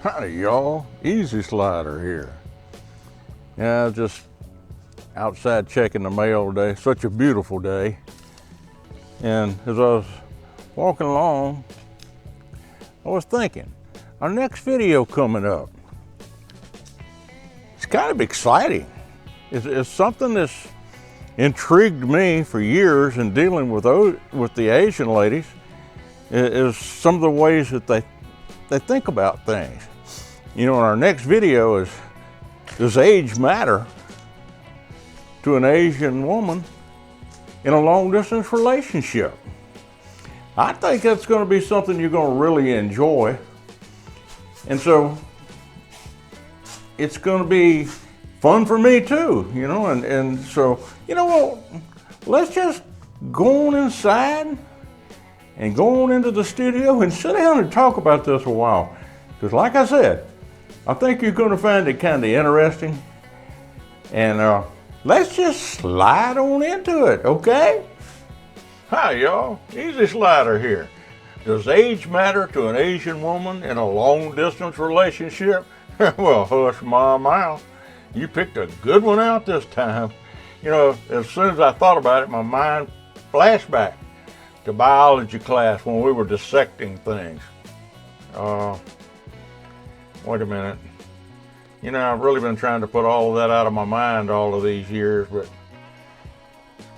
Howdy y'all, Easy Slider here. Yeah, I was just outside checking the mail today. Such a beautiful day. And as I was walking along, I was thinking, our next video coming up, it's kind of exciting. It's something that's intrigued me for years in dealing with the Asian ladies, is some of the ways that they think about things. You know, our next video is, does age matter to an Asian woman in a long distance relationship? I think that's going to be something you're going to really enjoy. And so it's going to be fun for me too, you know, and so, you know what, let's just go on inside and go on into the studio and sit down and talk about this a while. Because like I said, I think you're going to find it kind of interesting. And let's just slide on into it, okay? Hi, y'all. Easy Slider here. Does age matter to an Asian woman in a long-distance relationship? Well, hush my mouth. You picked a good one out this time. You know, as soon as I thought about it, my mind flashed back to biology class when we were dissecting things. Wait a minute. You know, I've really been trying to put all of that out of my mind all of these years, but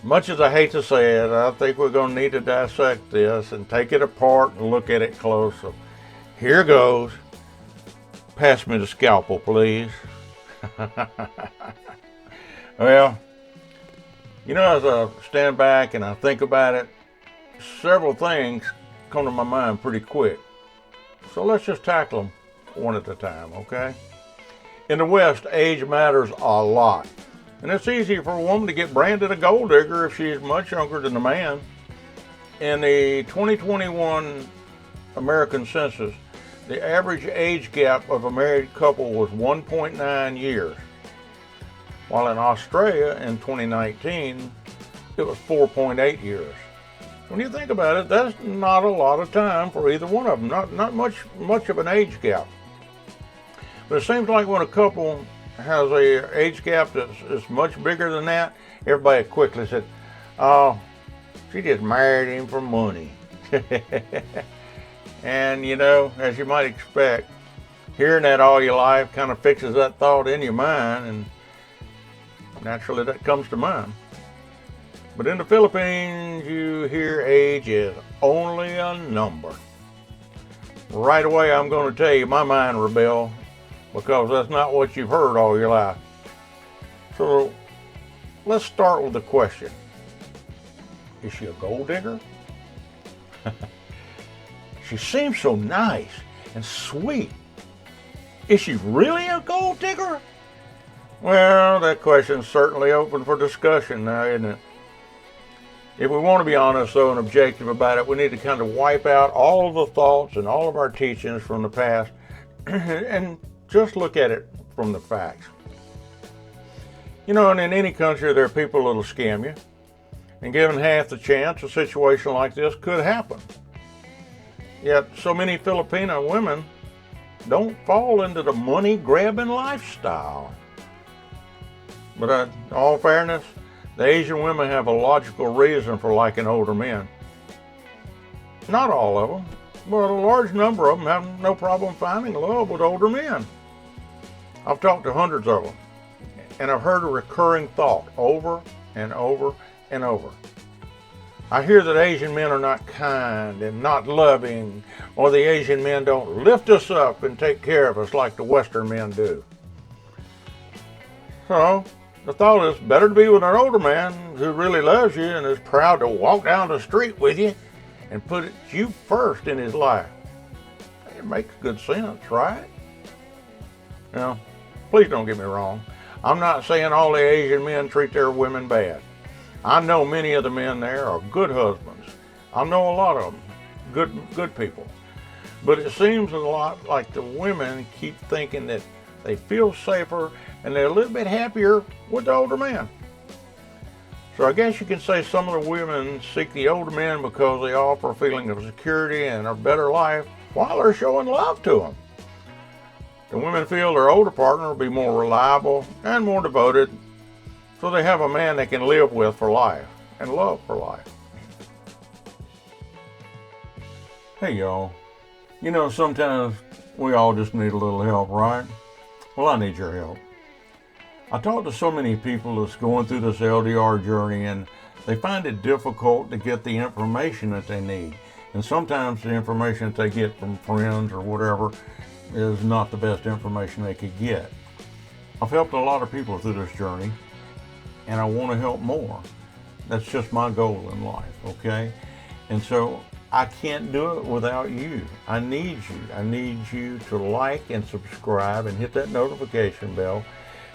much as I hate to say it, I think we're going to need to dissect this and take it apart and look at it close. So here goes. Pass me the scalpel, please. Well, you know, as I stand back and I think about it, several things come to my mind pretty quick. So let's just tackle them one at a time, okay? In the West, age matters a lot. And it's easy for a woman to get branded a gold digger if she's much younger than the man. In the 2021 American Census, the average age gap of a married couple was 1.9 years. While in Australia in 2019, it was 4.8 years. When you think about it, that's not a lot of time for either one of them, not much of an age gap. But it seems like when a couple has a age gap that's much bigger than that, everybody quickly said, oh, she just married him for money. And you know, as you might expect, hearing that all your life kind of fixes that thought in your mind, and naturally that comes to mind. But in the Philippines, you hear age is only a number. Right away, I'm going to tell you my mind rebel, because that's not what you've heard all your life. So let's start with the question. Is she a gold digger? She seems so nice and sweet. Is she really a gold digger? Well, that question's certainly open for discussion now, isn't it? If we want to be honest, though, and objective about it, we need to kind of wipe out all of the thoughts and all of our teachings from the past and just look at it from the facts. You know, and in any country, there are people that'll scam you. And given half the chance, a situation like this could happen. Yet, so many Filipino women don't fall into the money-grabbing lifestyle. But in all fairness, the Asian women have a logical reason for liking older men. Not all of them, but a large number of them have no problem finding love with older men. I've talked to hundreds of them, and I've heard a recurring thought over and over and over. I hear that Asian men are not kind and not loving, or the Asian men don't lift us up and take care of us like the Western men do. So, the thought is better to be with an older man who really loves you and is proud to walk down the street with you and put you first in his life. It makes good sense, right? Now, please don't get me wrong. I'm not saying all the Asian men treat their women bad. I know many of the men there are good husbands. I know a lot of them, good people. But it seems a lot like the women keep thinking that they feel safer and they're a little bit happier with the older man. So I guess you can say some of the women seek the older men because they offer a feeling of security and a better life while they're showing love to them. The women feel their older partner will be more reliable and more devoted, so they have a man they can live with for life and love for life. Hey y'all, you know, sometimes we all just need a little help, right? Well, I need your help. I talk to so many people that's going through this LDR journey, and they find it difficult to get the information that they need. And sometimes the information that they get from friends or whatever is not the best information they could get. I've helped a lot of people through this journey, and I want to help more. That's just my goal in life, okay? And so I can't do it without you. I need you. I need you to like and subscribe and hit that notification bell,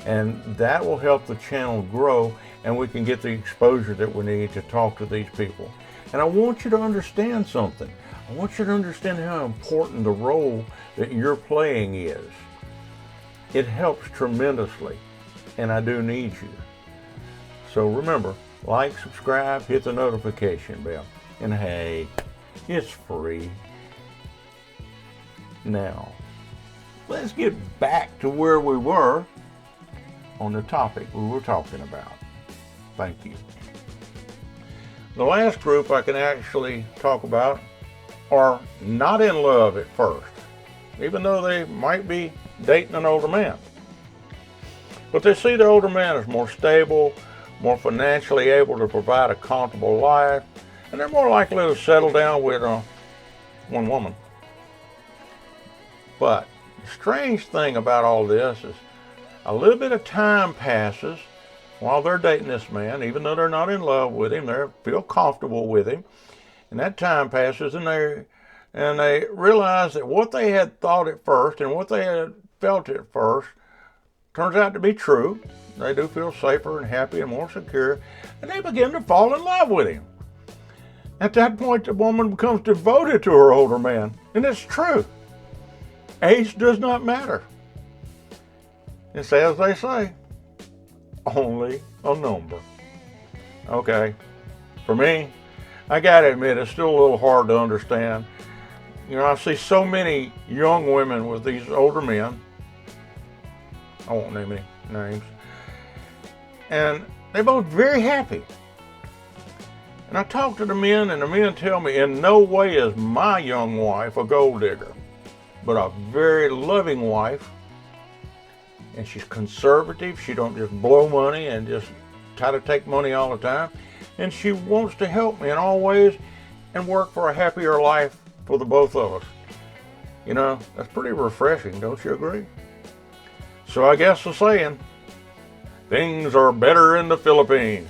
and that will help the channel grow, and we can get the exposure that we need to talk to these people. And I want you to understand something. I want you to understand how important the role that you're playing is. It helps tremendously, and I do need you. So remember, like, subscribe, hit the notification bell, and hey, it's free. Now, let's get back to where we were on the topic we were talking about. Thank you. The last group I can actually talk about are not in love at first, even though they might be dating an older man. But they see the older man as more stable, more financially able to provide a comfortable life, and they're more likely to settle down with one woman. But the strange thing about all this is a little bit of time passes while they're dating this man, even though they're not in love with him, they feel comfortable with him. And that time passes, and they realize that what they had thought at first and what they had felt at first turns out to be true. They do feel safer and happy and more secure, and they begin to fall in love with him. At that point, the woman becomes devoted to her older man, and it's true. Age does not matter. It's as they say, only a number. Okay, for me, I gotta admit, it's still a little hard to understand. You know, I see so many young women with these older men. I won't name any names. And they're both very happy. And I talk to the men, and the men tell me, in no way is my young wife a gold digger, but a very loving wife. And she's conservative. She don't just blow money and just try to take money all the time. And she wants to help me in all ways and work for a happier life for the both of us. You know, that's pretty refreshing, don't you agree? So I guess the saying, things are better in the Philippines.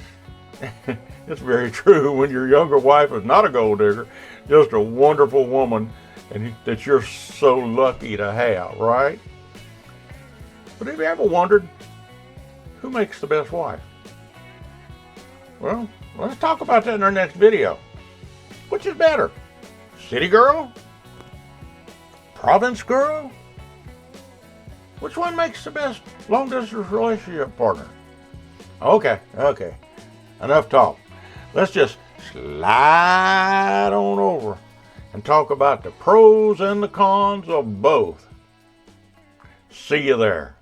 It's very true when your younger wife is not a gold digger, just a wonderful woman and that you're so lucky to have, right? But have you ever wondered who makes the best wife? Well, let's talk about that in our next video. Which is better? City girl? Province girl? Which one makes the best long-distance relationship partner? Okay. Enough talk. Let's just slide on over and talk about the pros and the cons of both. See you there.